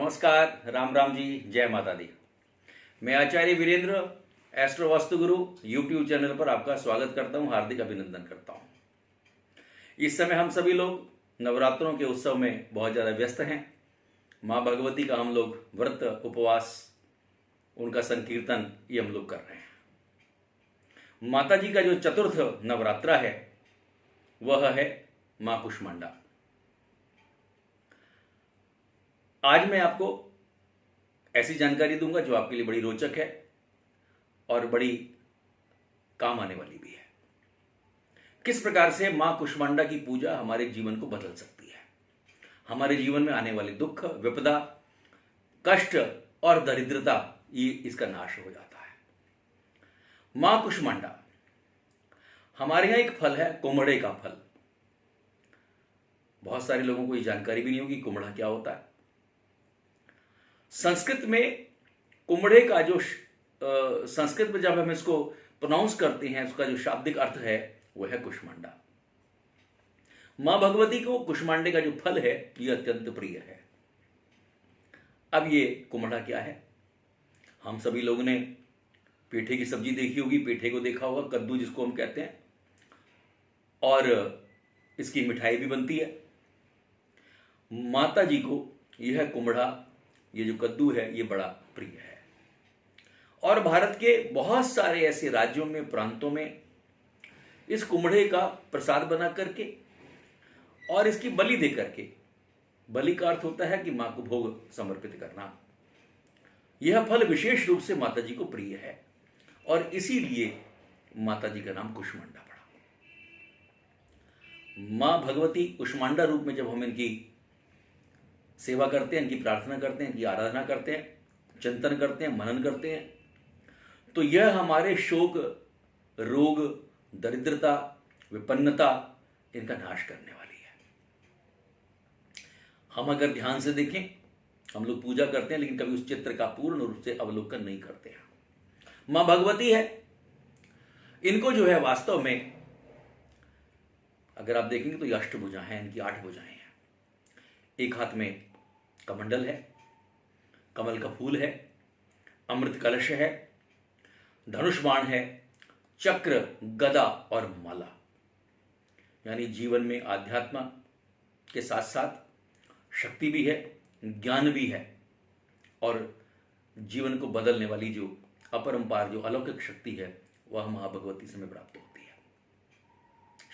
नमस्कार, राम राम जी, जय माता दी। मैं आचार्य वीरेंद्र, एस्ट्रो वास्तु गुरु यूट्यूब चैनल पर आपका स्वागत करता हूं, हार्दिक अभिनंदन करता हूं। इस समय हम सभी लोग नवरात्रों के उत्सव में बहुत ज़्यादा व्यस्त हैं। माँ भगवती का हम लोग व्रत उपवास, उनका संकीर्तन ये हम लोग कर रहे हैं। माता जी का जो चतुर्थ नवरात्रा है वह है माँ कुष्मांडा। आज मैं आपको ऐसी जानकारी दूंगा जो आपके लिए बड़ी रोचक है और बड़ी काम आने वाली भी है। किस प्रकार से मां कुष्मांडा की पूजा हमारे जीवन को बदल सकती है, हमारे जीवन में आने वाले दुख, विपदा, कष्ट और दरिद्रता, ये इसका नाश हो जाता है। मां कुष्मांडा, हमारे यहां एक फल है कुम्हड़े का फल। बहुत सारे लोगों को ये जानकारी भी नहीं होगी कुम्हड़ा क्या होता है। संस्कृत में कुम्हड़े का जो संस्कृत में जब हम इसको प्रोनाउंस करते हैं, उसका जो शाब्दिक अर्थ है वह है कुष्मांडा। मां भगवती को कुष्मांडे का जो फल है यह अत्यंत प्रिय है। अब ये कुम्हड़ा क्या है? हम सभी लोगों ने पेठे की सब्जी देखी होगी, पेठे को देखा होगा, कद्दू जिसको हम कहते हैं, और इसकी मिठाई भी बनती है। माता जी को यह कुम्हड़ा, ये जो कद्दू है, ये बड़ा प्रिय है। और भारत के बहुत सारे ऐसे राज्यों में, प्रांतों में इस कुम्हड़े का प्रसाद बना करके और इसकी बलि दे करके, बलि का अर्थ होता है कि मां को भोग समर्पित करना, यह फल विशेष रूप से माता जी को प्रिय है और इसीलिए माता जी का नाम कुष्मांडा पड़ा। मां भगवती कुष्मांडा रूप में जब हम इनकी सेवा करते हैं, इनकी प्रार्थना करते हैं, इनकी आराधना करते हैं, चिंतन करते हैं, मनन करते हैं, तो यह हमारे शोक, रोग, दरिद्रता, विपन्नता, इनका नाश करने वाली है। हम अगर ध्यान से देखें, हम लोग पूजा करते हैं लेकिन कभी उस चित्र का पूर्ण रूप से अवलोकन नहीं करते हैं। मां भगवती है, इनको जो है वास्तव में अगर आप देखेंगे तो ये अष्टभुजा हैं, इनकी 8 भुजाएं हैं। एक हाथ में कमंडल है, कमल का फूल है, अमृत कलश है, धनुष बाण है, चक्र, गदा और माला। यानी जीवन में आध्यात्म के साथ साथ शक्ति भी है, ज्ञान भी है और जीवन को बदलने वाली जो अपरंपार, जो अलौकिक शक्ति है, वह मां भगवती से हमें प्राप्त होती है।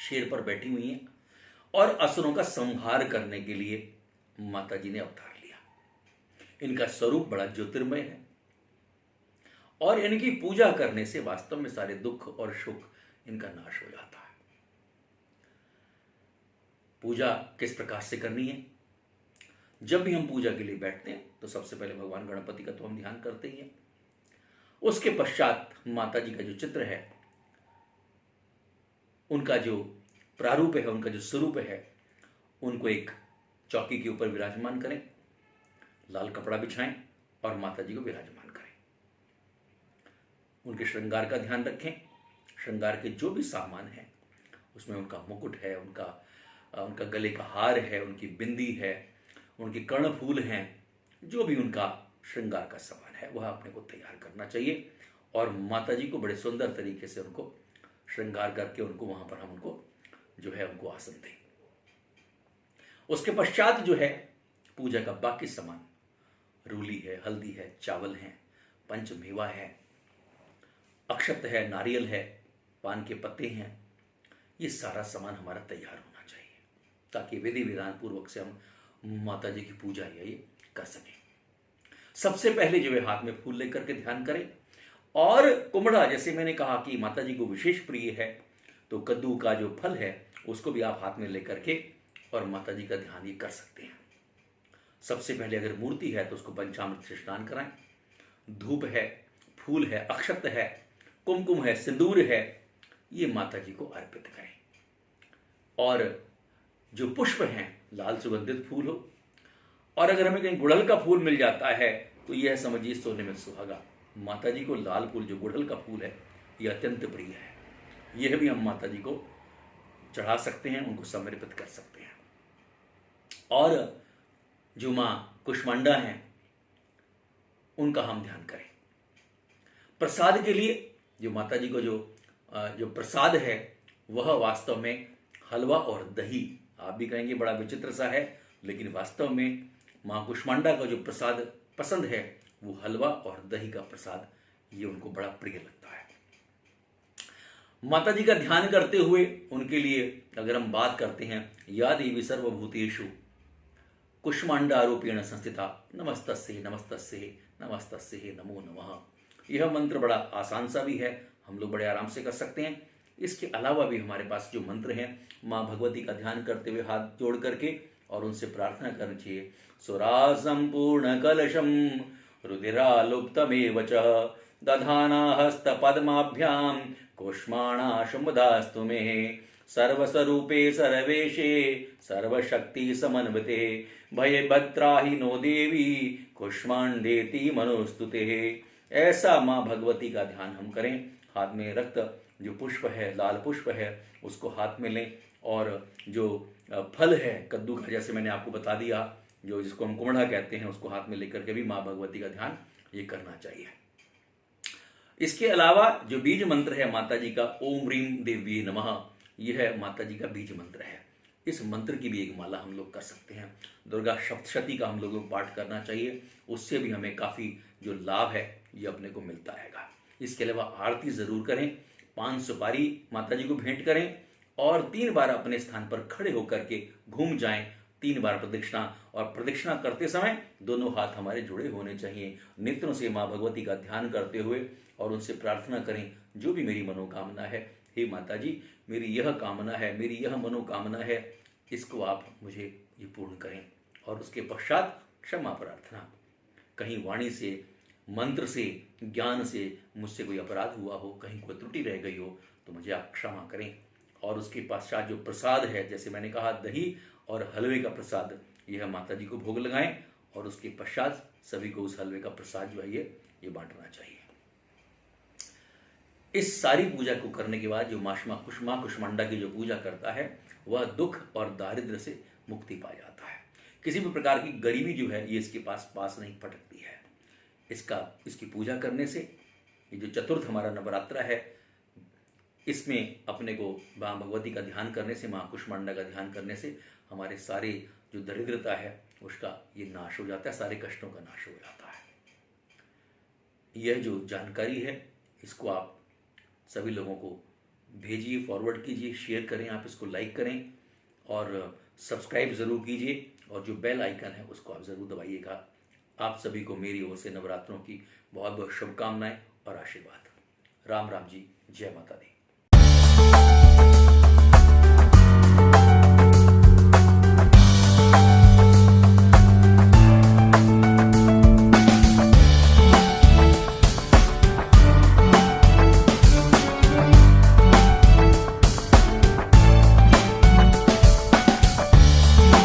शेर पर बैठी हुई हैं और असुरों का संहार करने के लिए माता जी ने अवतार लिया। इनका स्वरूप बड़ा ज्योतिर्मय है और इनकी पूजा करने से वास्तव में सारे दुख और शोक इनका नाश हो जाता है। पूजा किस प्रकार से करनी है? जब भी हम पूजा के लिए बैठते हैं तो सबसे पहले भगवान गणपति का तो हम ध्यान करते ही हैं। उसके पश्चात माता जी का जो चित्र है, उनका जो प्रारूप है, उनका जो स्वरूप है, उनको एक चौकी के ऊपर विराजमान करें, लाल कपड़ा बिछाएं और माता जी को विराजमान करें। उनके श्रृंगार का ध्यान रखें। श्रृंगार के जो भी सामान हैं उसमें उनका मुकुट है, उनका गले का हार है, उनकी बिंदी है, उनके कर्णफूल हैं, जो भी उनका श्रृंगार का सामान है वह अपने को तैयार करना चाहिए और माता जी को बड़े सुंदर तरीके से उनको श्रृंगार करके उनको वहां पर हम उनको जो है उनको आसन दें। उसके पश्चात जो है पूजा का बाकी सामान, रूली है, हल्दी है, चावल है, पंचमेवा है, अक्षत है, नारियल है, पान के पत्ते हैं, ये सारा सामान हमारा तैयार होना चाहिए ताकि विधि विधान पूर्वक से हम माता जी की पूजा ये कर सकें। सबसे पहले जो है हाथ में फूल लेकर के ध्यान करें और कुम्हड़ा, जैसे मैंने कहा कि माता जी को विशेष प्रिय है, तो कद्दू का जो फल है उसको भी आप हाथ में लेकर के और माता जी का ध्यान ये कर सकते हैं। सबसे पहले अगर मूर्ति है तो उसको पंचामृत से स्नान कराएं। धूप है, फूल है, अक्षत है, कुमकुम है, सिंदूर है, ये माता जी को अर्पित करें। और जो पुष्प हैं, लाल सुगंधित फूल हो, और अगर हमें कहीं गुड़हल का फूल मिल जाता है तो यह समझिए सोने में सुहागा। माता जी को लाल फूल, जो गुड़हल का फूल है, यह अत्यंत प्रिय है। यह भी हम माता जी को चढ़ा सकते हैं, उनको समर्पित कर सकते हैं। और जो माँ कुष्मांडा हैं, उनका हम ध्यान करें। प्रसाद के लिए जो माता जी को जो प्रसाद है वह वास्तव में हलवा और दही, आप भी कहेंगे बड़ा विचित्र सा है, लेकिन वास्तव में माँ कुष्मांडा का जो प्रसाद पसंद है वो हलवा और दही का प्रसाद, ये उनको बड़ा प्रिय लगता है। माता जी का ध्यान करते हुए उनके लिए अगर हम बात करते हैं, या देवी सर्वभूतेषु कुष्मांडा रूपेण संस्थिता नमस्तस्ये नमस्तस्ये नमस्तस्ये नमो नमः। यह मंत्र बड़ा आसान सा भी है, हम लोग बड़े आराम से कर सकते हैं। इसके अलावा भी हमारे पास जो मंत्र हैं, माँ भगवती का ध्यान करते हुए हाथ जोड़ करके और उनसे प्रार्थना करनी चाहिए। सुरासं पूर्ण कलशम रुधिरालुप्तमेव च दधाना हस्त पद्माभ्याम कुष्माणा शुम्भदास्तु मे सर्वस्वरूपे सर्वेशे सर्वशक्ति समन्विते भयभद्राहि नो देवी कुष्मांडेति मनोस्तुते। ऐसा माँ भगवती का ध्यान हम करें। हाथ में रक्त जो पुष्प है, लाल पुष्प है, उसको हाथ में लें और जो फल है कद्दू का, जैसे मैंने आपको बता दिया, जो जिसको हम कुम्हड़ा कहते हैं, उसको हाथ में लेकर के भी माँ भगवती का ध्यान ये करना चाहिए। इसके अलावा जो बीज मंत्र है माता जी का, ओम ह्रीं देव्ये नमः, यह माता जी का बीज मंत्र है। इस मंत्र की भी एक माला हम लोग कर सकते हैं। दुर्गा सप्तशती का हम लोगों को पाठ करना चाहिए, उससे भी हमें काफ़ी जो लाभ है ये अपने को मिलता रहेगा। इसके अलावा आरती ज़रूर करें, 5 सुपारी माता जी को भेंट करें और 3 बार अपने स्थान पर खड़े होकर के घूम जाएं, 3 बार प्रदक्षिणा। और प्रदक्षिणा करते समय दोनों हाथ हमारे जुड़े होने चाहिए। नेत्रों से माँ भगवती का ध्यान करते हुए और उनसे प्रार्थना करें, जो भी मेरी मनोकामना है, हे माता जी मेरी यह कामना है, मेरी यह मनोकामना है, इसको आप मुझे ये पूर्ण करें। और उसके पश्चात क्षमा प्रार्थना, कहीं वाणी से, मंत्र से, ज्ञान से मुझसे कोई अपराध हुआ हो, कहीं कोई त्रुटि रह गई हो तो मुझे आप क्षमा करें। और उसके पश्चात जो प्रसाद है, जैसे मैंने कहा दही और हलवे का प्रसाद, यह माता जी को भोग लगाएं और उसके पश्चात सभी को उस हलवे का प्रसाद जो है ये बांटना चाहिए। इस सारी पूजा को करने के बाद जो माँ कुष्मांडा की जो पूजा करता है वह दुख और दारिद्र्य से मुक्ति पा जाता है। किसी भी प्रकार की गरीबी जो है ये इसके पास नहीं फटकती है। इसकी पूजा करने से, ये जो चतुर्थ हमारा नवरात्रा है, इसमें अपने को माँ भगवती का ध्यान करने से, माँ कुष्मांडा का ध्यान करने से हमारे सारे जो दरिद्रता है उसका ये नाश हो जाता है, सारे कष्टों का नाश हो जाता है। यह जो जानकारी है इसको आप सभी लोगों को भेजिए, फॉरवर्ड कीजिए, शेयर करें, आप इसको लाइक करें और सब्सक्राइब ज़रूर कीजिए और जो बेल आइकन है उसको आप ज़रूर दबाइएगा। आप सभी को मेरी ओर से नवरात्रों की बहुत बहुत शुभकामनाएं और आशीर्वाद। राम राम जी, जय माता दी।